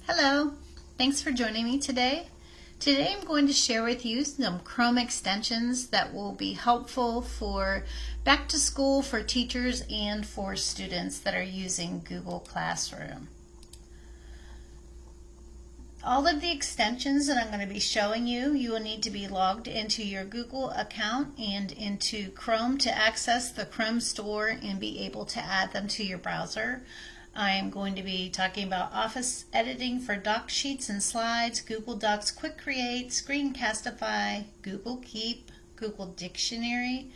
Hello, thanks for joining me today. Today I'm going to share with you some Chrome extensions that will be helpful for back to school for teachers and for students that are using Google Classroom. All of the extensions that I'm going to be showing you, you will need to be logged into your Google account and into Chrome to access the Chrome store and be able to add them to your browser. I am going to be talking about Office editing for doc sheets and slides, Google Docs Quick Create, Screencastify, Google Keep, Google Dictionary,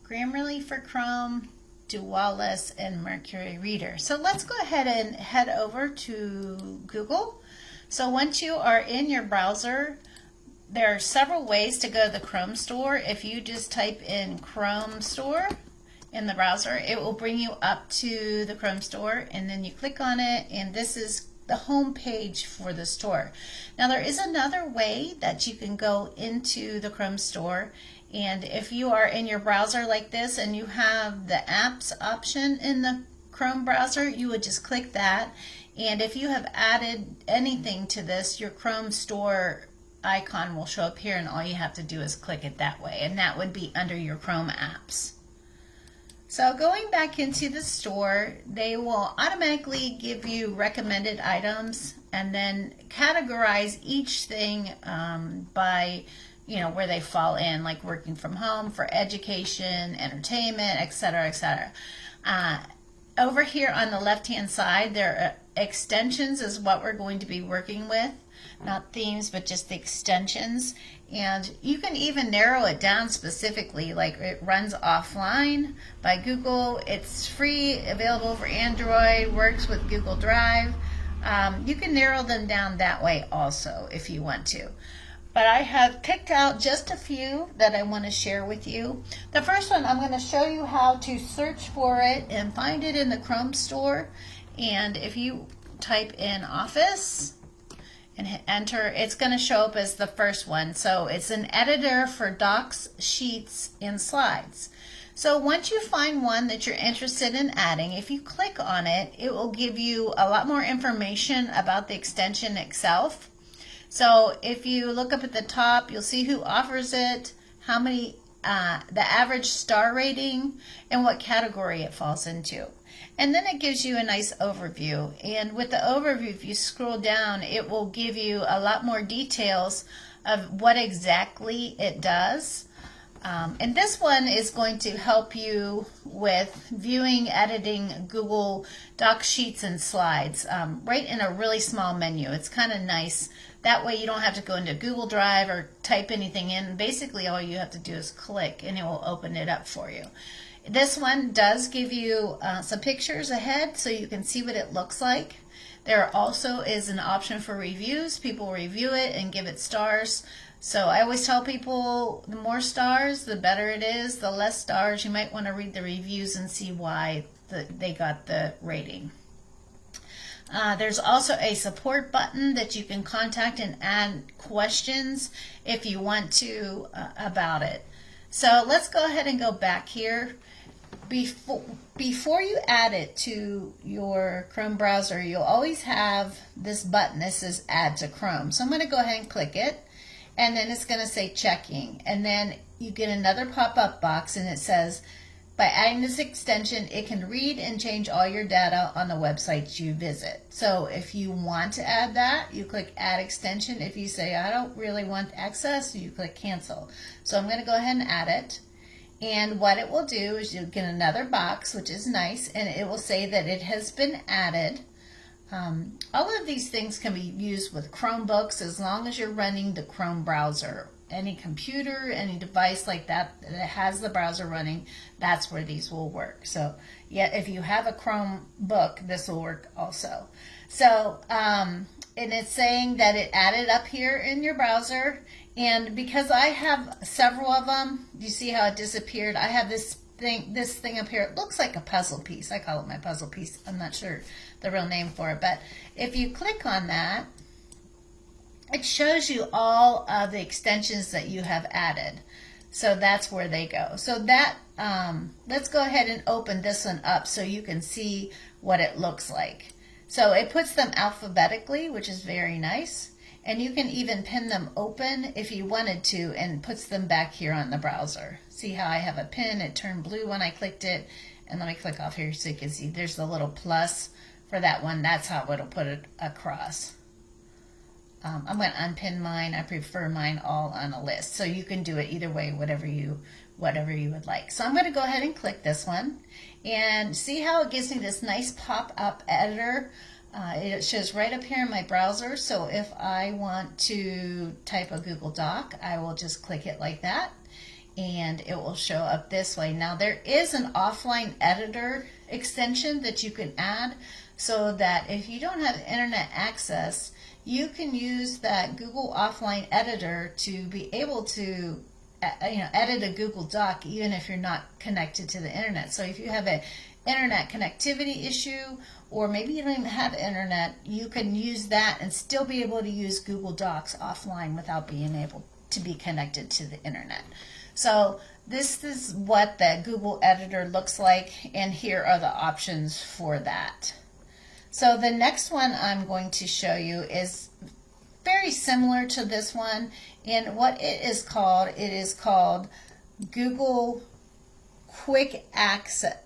Grammarly for Chrome, Dualis, and Mercury Reader. So let's go ahead and head over to Google. So once you are in your browser, there are several ways to go to the Chrome store. If you just type in Chrome store in the browser, it will bring you up to the Chrome store, and then you click on it, and this is the home page for the store. Now there is another way that you can go into the Chrome store, and if you are in your browser like this and you have the apps option in the Chrome browser, you would just click that, and if you have added anything to this, your Chrome store icon will show up here, and all you have to do is click it that way, and that would be under your Chrome apps. So going back into the store, they will automatically give you recommended items and then categorize each thing by where they fall in, like working from home, for education, entertainment, etc., etc. Over here on the left-hand side, there are extensions is what we're going to be working with. Not themes, but just the extensions. And you can even narrow it down specifically, like it runs offline by Google. It's free, available for Android, works with Google Drive. You can narrow them down that way also if you want to. But I have picked out just a few that I want to share with you. The first one, I'm going to show you how to search for it and find it in the Chrome store. And if you type in Office and hit enter, it's going to show up as the first one. So it's an editor for docs, sheets, and slides. So once you find one that you're interested in adding, if you click on it, it will give you a lot more information about the extension itself. So if you look up at the top, you'll see who offers it, how many, the average star rating, and what category it falls into. And then it gives you a nice overview. And with the overview, if you scroll down, it will give you a lot more details of what exactly it does. And this one is going to help you with viewing, editing Google Doc sheets and slides right in a really small menu. It's kind of nice. That way you don't have to go into Google Drive or type anything in. Basically all you have to do is click and it will open it up for you. This one does give you some pictures ahead so you can see what it looks like. There also is an option for reviews. People review it and give it stars. So I always tell people the more stars, the better it is. The less stars, you might want to read the reviews and see why they got the rating. There's also a support button that you can contact and add questions if you want to about it. So let's go ahead and go back here. Before you add it to your Chrome browser, you'll always have this button that says Add to Chrome. So I'm going to go ahead and click it, and then it's going to say checking. And then you get another pop-up box, and it says, by adding this extension, it can read and change all your data on the websites you visit. So if you want to add that, you click Add Extension. If you say, I don't really want access, you click Cancel. So I'm going to go ahead and add it. And what it will do is you'll get another box, which is nice, and it will say that it has been added. All of these things can be used with Chromebooks as long as you're running the Chrome browser. Any computer, any device like that that has the browser running, that's where these will work. So yeah, if you have a Chromebook, this will work also. So and it's saying that it added up here in your browser, and because I have several of them, you see how it disappeared? I have this thing up here. It looks like a puzzle piece. I call it my puzzle piece. I'm not sure the real name for it, but if you click on that, it shows you all of the extensions that you have added. So that's where they go. So that let's go ahead and open this one up so you can see what it looks like. So it puts them alphabetically, which is very nice. And you can even pin them open if you wanted to, and puts them back here on the browser. See how I have a pin? It turned blue when I clicked it. And let me click off here so you can see there's the little plus for that one. That's how it'll put it across. I'm going to unpin mine. I prefer mine all on a list. So you can do it either way, whatever you would like. So I'm going to go ahead and click this one. And see how it gives me this nice pop-up editor. It shows right up here in my browser. So if I want to type a Google Doc, I will just click it like that. And it will show up this way. Now there is an offline editor extension that you can add so that if you don't have internet access, you can use that Google offline editor to be able to edit a Google Doc even if you're not connected to the internet. So if you have an internet connectivity issue, or maybe you don't even have internet, you can use that and still be able to use Google Docs offline without being able to be connected to the internet. So this is what the Google editor looks like, and here are the options for that. So the next one I'm going to show you is very similar to this one, and what it is called Google Quick Access.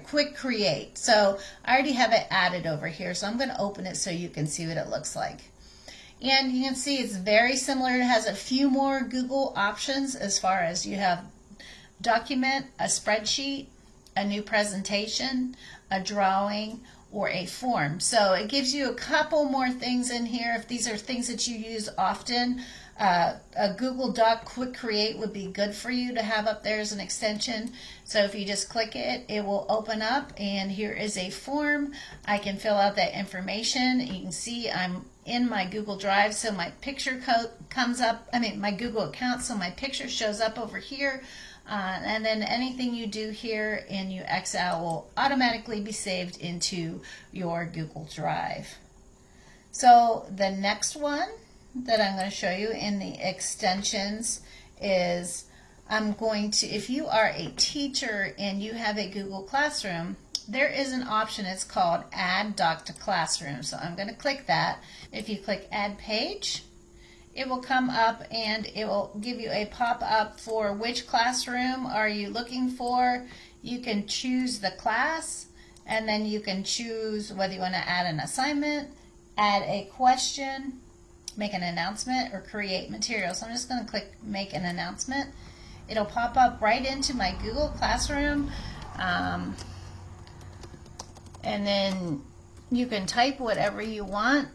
Quick Create. So I already have it added over here, so I'm going to open it so you can see what it looks like. And you can see it's very similar. It has a few more Google options as far as you have document, a spreadsheet, a new presentation, a drawing, or a form. So it gives you a couple more things in here. If these are things that you use often, a Google Doc Quick Create would be good for you to have up there as an extension. So if you just click it, it will open up, and here is a form. I can fill out that information. You can see I'm in my Google Drive, so my picture comes up, my Google account, so my picture shows up over here. And then anything you do here and you X out will automatically be saved into your Google Drive. So the next one that I'm going to show you in the extensions is if you are a teacher and you have a Google Classroom, there is an option. It's called Add Doc to Classroom. So I'm going to click that. If you click Add Page, it will come up and it will give you a pop-up for which classroom are you looking for. You can choose the class, and then you can choose whether you want to add an assignment, add a question, make an announcement, or create material. So I'm just going to click Make an Announcement. It'll pop up right into my Google Classroom, and then you can type whatever you want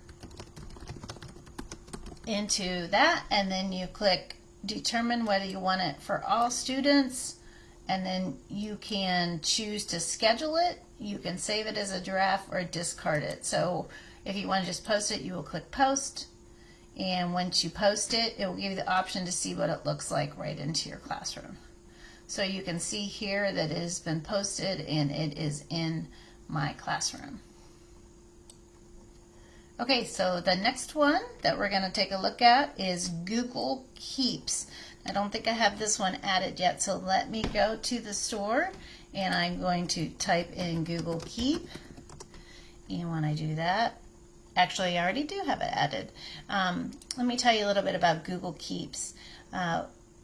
into that, and then you click determine whether you want it for all students, and then you can choose to schedule it. You can save it as a draft or discard it. So if you want to just post it, you will click post, and once you post it, it will give you the option to see what it looks like right into your classroom. So you can see here that it has been posted and it is in my classroom. Okay, so the next one that we're going to take a look at is Google Keeps. I don't think I have this one added yet, so let me go to the store and I'm going to type in Google Keep. And when I do that, actually I already do have it added. Let me tell you a little bit about Google Keeps.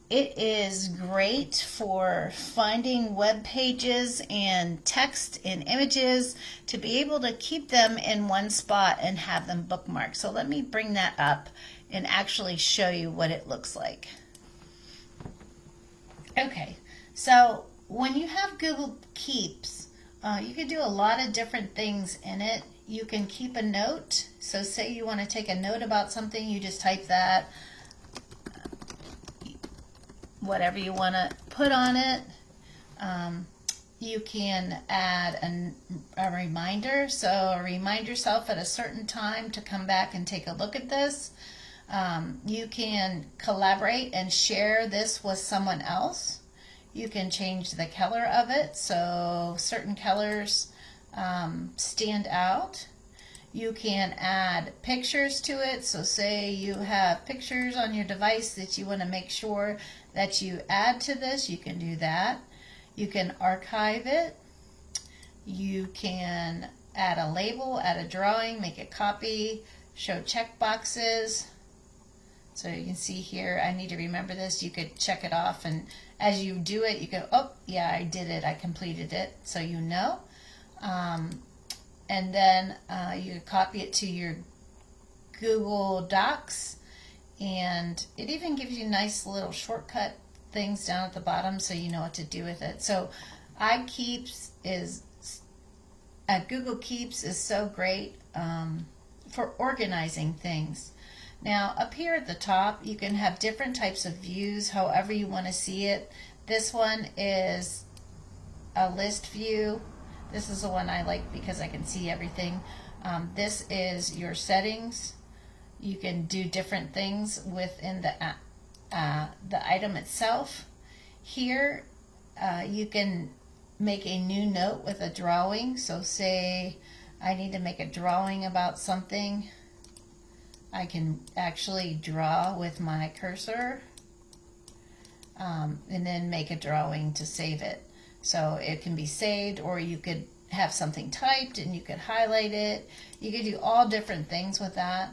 It is great for finding web pages and text and images to be able to keep them in one spot and have them bookmarked. So let me bring that up and actually show you what it looks like. Okay, so when you have Google Keeps, you can do a lot of different things in it. You can keep a note. So say you want to take a note about something, you just type that. Whatever you want to put on it. You can add a reminder, so remind yourself at a certain time to come back and take a look at this. You can collaborate and share this with someone else. You can change the color of it, so certain colors stand out. You can add pictures to it, so say you have pictures on your device that you want to make sure that you add to this, you can do that. You can archive it. You can add a label, add a drawing, make a copy, show check boxes. So you can see here, I need to remember this. You could check it off, and as you do it, you go, oh, yeah, I did it, I completed it, so you know. And then you could copy it to your Google Docs, and it even gives you nice little shortcut things down at the bottom so you know what to do with it. So Google Keeps is so great for organizing things. Now up here at the top you can have different types of views however you want to see it. This one is a list view. This is the one I like because I can see everything. This is your settings. You can do different things within the item itself. Here you can make a new note with a drawing. So say I need to make a drawing about something. I can actually draw with my cursor and then make a drawing to save it. So it can be saved, or you could have something typed and you could highlight it. You could do all different things with that.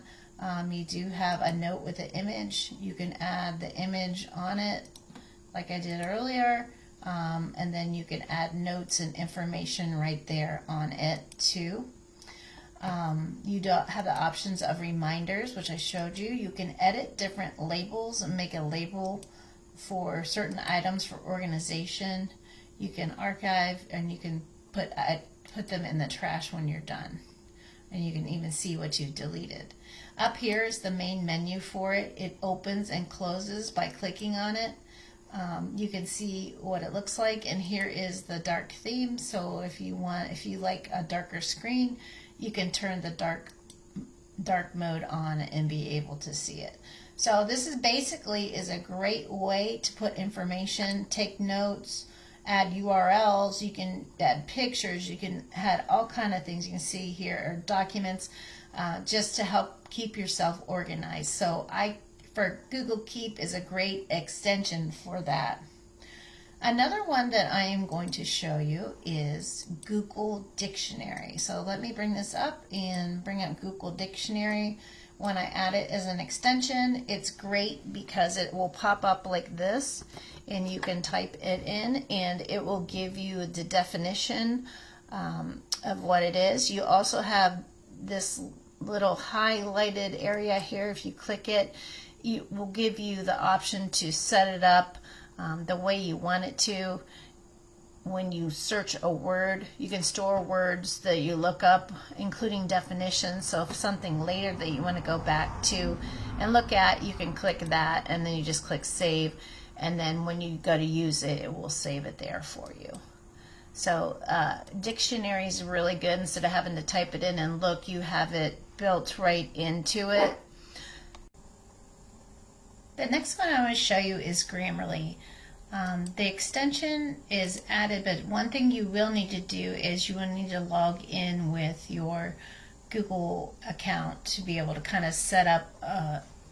You do have a note with an image. You can add the image on it like I did earlier, and then you can add notes and information right there on it too. You don't have the options of reminders, which I showed you. You can edit different labels and make a label for certain items for organization. You can archive, and you can put them in the trash when you're done. And you can even see what you've deleted. Up here is the main menu for it. It opens and closes by clicking on it. You can see what it looks like, and here is the dark theme. So if you like a darker screen, you can turn the dark mode on and be able to see it. So this is basically a great way to put information, take notes, add URLs, you can add pictures, you can add all kind of things you can see here, or documents, just to help keep yourself organized. So for Google Keep is a great extension for that. Another one that I am going to show you is Google Dictionary. So let me bring this up and bring up Google Dictionary. When I add it as an extension, it's great because it will pop up like this, and you can type it in and it will give you the definition of what it is. You also have this little highlighted area here. If you click it, it will give you the option to set it up the way you want it to. When you search a word, you can store words that you look up, including definitions. So if something later that you want to go back to and look at, you can click that, and then you just click save, and then when you go to use it, it will save it there for you. So dictionary is really good. Instead of having to type it in and look, you have it built right into it. The next one I want to show you is Grammarly. The extension is added, but one thing you will need to do is you will need to log in with your Google account to be able to kind of set up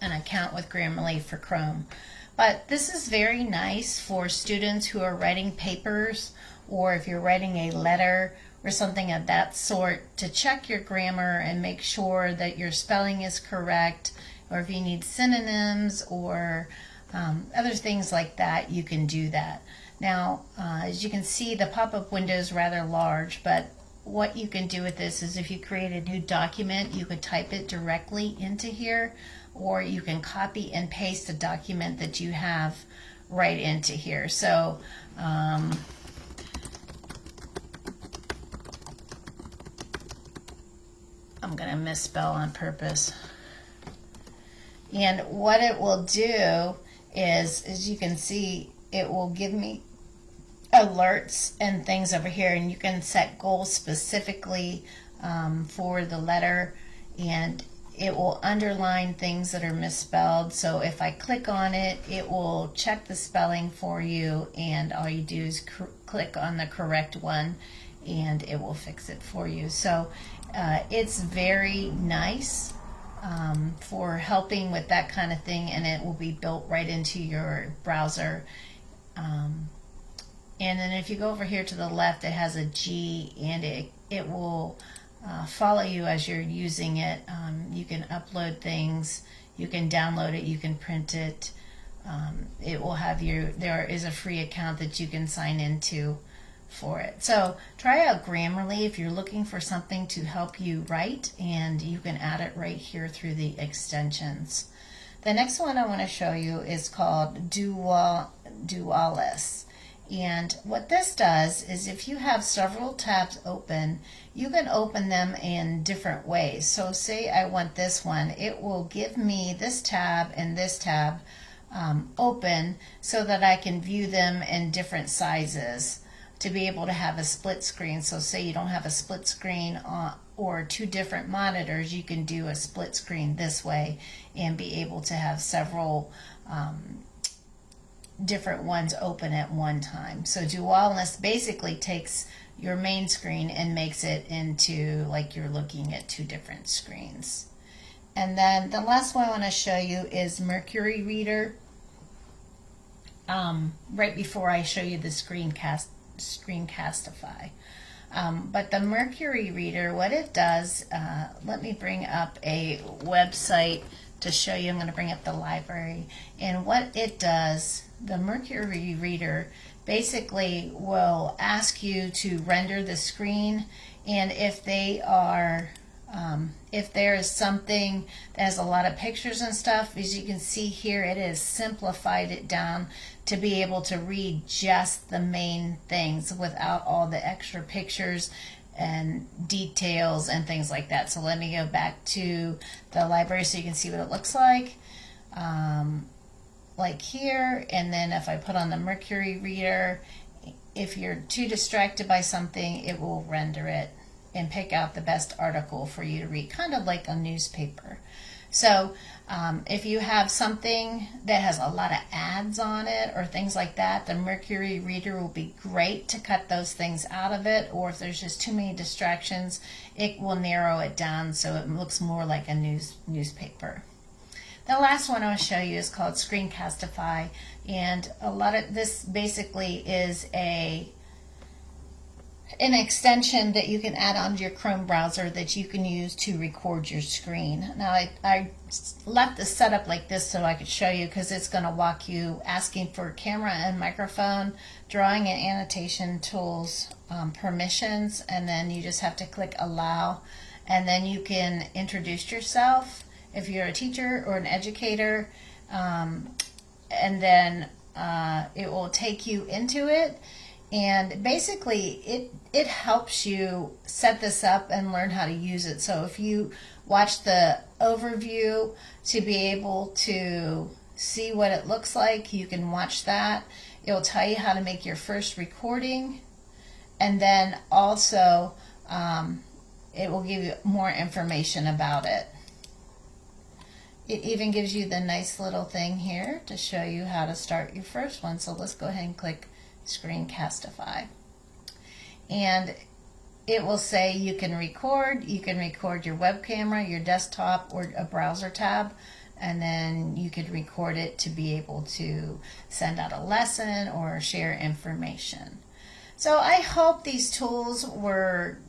an account with Grammarly for Chrome. But this is very nice for students who are writing papers, or if you're writing a letter or something of that sort, to check your grammar and make sure that your spelling is correct, or if you need synonyms or other things like that, you can do that. Now, as you can see, the pop-up window is rather large, but what you can do with this is if you create a new document, you could type it directly into here, or you can copy and paste a document that you have right into here. So I'm going to misspell on purpose. And what it will do is, as you can see, it will give me alerts and things over here, and you can set goals specifically for the letter, and it will underline things that are misspelled. So if I click on it, it will check the spelling for you, and all you do is click on the correct one and it will fix it for you. So it's very nice for helping with that kind of thing, and it will be built right into your browser. And then if you go over here to the left, it has a G, and it will follow you as you're using it. You can upload things, you can download it, you can print it. It will have there is a free account that you can sign into for it. So try out Grammarly if you're looking for something to help you write, and you can add it right here through the extensions. The next one I want to show you is called Duwa Dualis. And what this does is if you have several tabs open, you can open them in different ways. So say I want this one, it will give me this tab and this tab open so that I can view them in different sizes to be able to have a split screen. So say you don't have a split screen or two different monitors, you can do a split screen this way and be able to have several different ones open at one time. So Dualis basically takes your main screen and makes it into like you're looking at two different screens. And then the last one I want to show you is Mercury Reader. Right before I show you the Screencastify. But the Mercury Reader, what it does, let me bring up a website to show you. I'm going to bring up the library. And what it does, the Mercury Reader basically will ask you to render the screen, and if they are if there is something that has a lot of pictures and stuff, as you can see here, it has simplified it down to be able to read just the main things without all the extra pictures and details and things like that. So let me go back to the library so you can see what it looks like here. And then if I put on the Mercury Reader, if you're too distracted by something, it will render it and pick out the best article for you to read, kind of like a newspaper. So if you have something that has a lot of ads on it or things like that, the Mercury Reader will be great to cut those things out of it, or if there's just too many distractions, it will narrow it down so it looks more like a newspaper. The last one I'll show you is called Screencastify, and a lot of this basically is an extension that you can add onto your Chrome browser that you can use to record your screen. Now I left this set up like this so I could show you, because it's going to walk you asking for camera and microphone, drawing and annotation tools, permissions, and then you just have to click allow, and then you can introduce yourself if you're a teacher or an educator, and then it will take you into it. And basically, it helps you set this up and learn how to use it. So if you watch the overview to be able to see what it looks like, you can watch that. It will tell you how to make your first recording. And then also, it will give you more information about it. It even gives you the nice little thing here to show you how to start your first one. So let's go ahead and click Screencastify, and it will say you can record your web camera, your desktop, or a browser tab, and then you could record it to be able to send out a lesson or share information. So I hope these tools were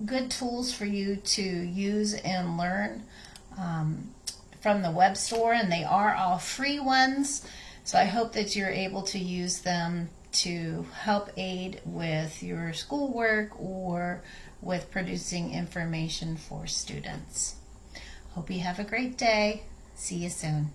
good tools for you to use and learn from the web store, and they are all free ones. So I hope that you're able to use them to help aid with your schoolwork or with producing information for students. Hope you have a great day. See you soon.